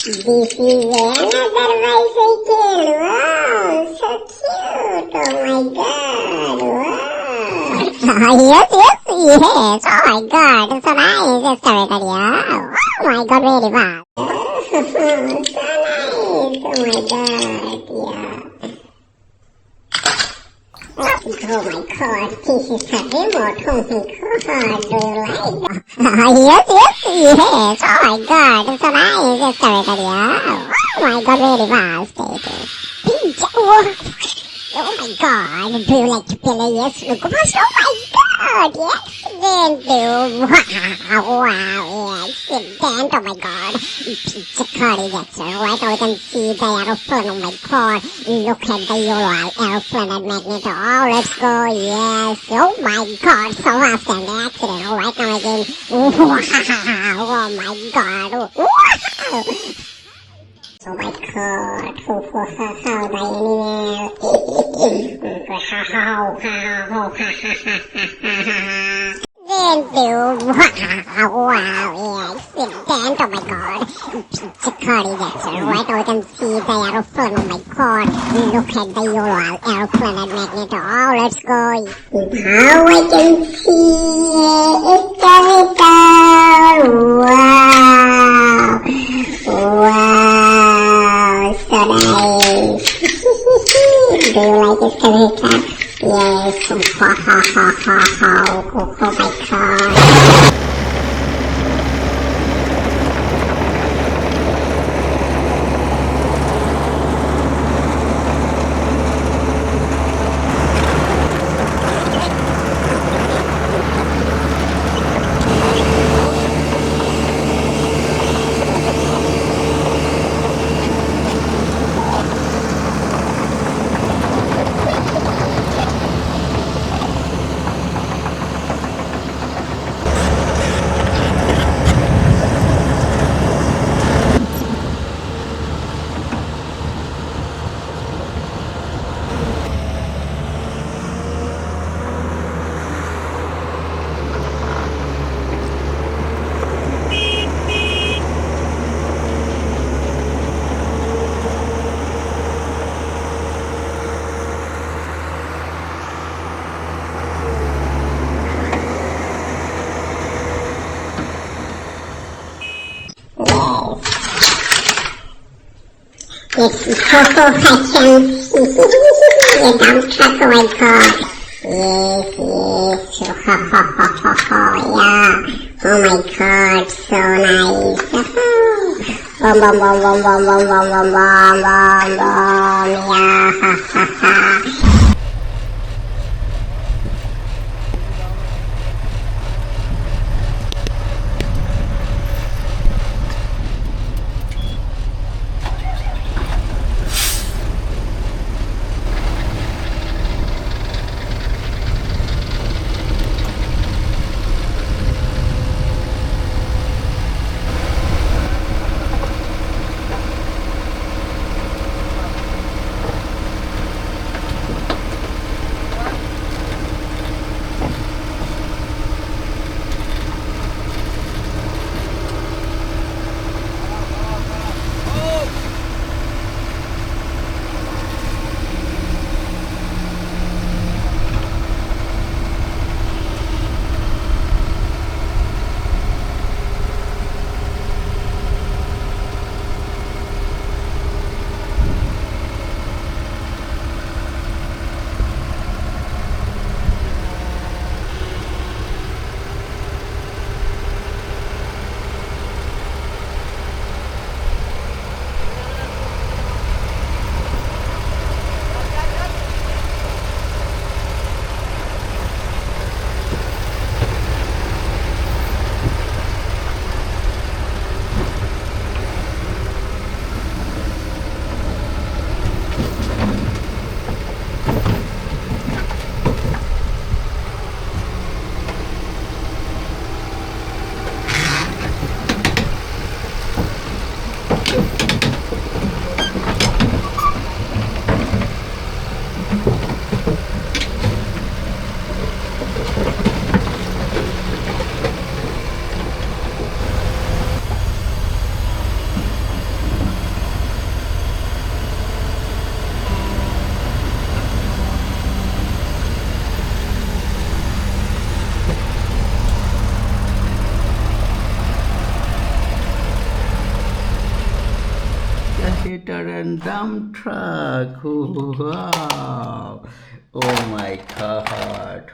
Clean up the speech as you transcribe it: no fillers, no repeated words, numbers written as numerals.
This is another bicycle. Wow, so cute. Oh my god. Wow. Yes. Oh my god. It's so nice. Excavator. Yeah. Oh my god, really fast. So nice. Oh my god. Yeah. Oh my god, this is a remote. Oh my god, do you like that? Yes. Oh my god, it's so nice. Excavator. Yeah. Oh my god, really fast. Oh my god, do you like to play? Yes, look at us. Oh my god, excellent. Wow, excellent. Oh my god. Pizza curry, that's right. Oh, we can see the aeroplane. Oh my god. Look at the yellow aeroplane and magnet. Oh, let's go. Yes. Oh my god, so fast and excellent. All right, now again. Wow. Oh my god. Wow. Oh my god, how the wow, excellent, oh my god, pizza curry, that's right, we can see the aeroplane, oh my god, look at the yellow aeroplane and magnet, oh, let's go, now I can see it, wow, so nice. Do you like excavator? Yes. Oh my god. Yes, I can see the dump truck, oh my god. Yes, yeah. Oh my god, so nice. Boom, yeah, excavator and dump truck. Wow. Oh my God.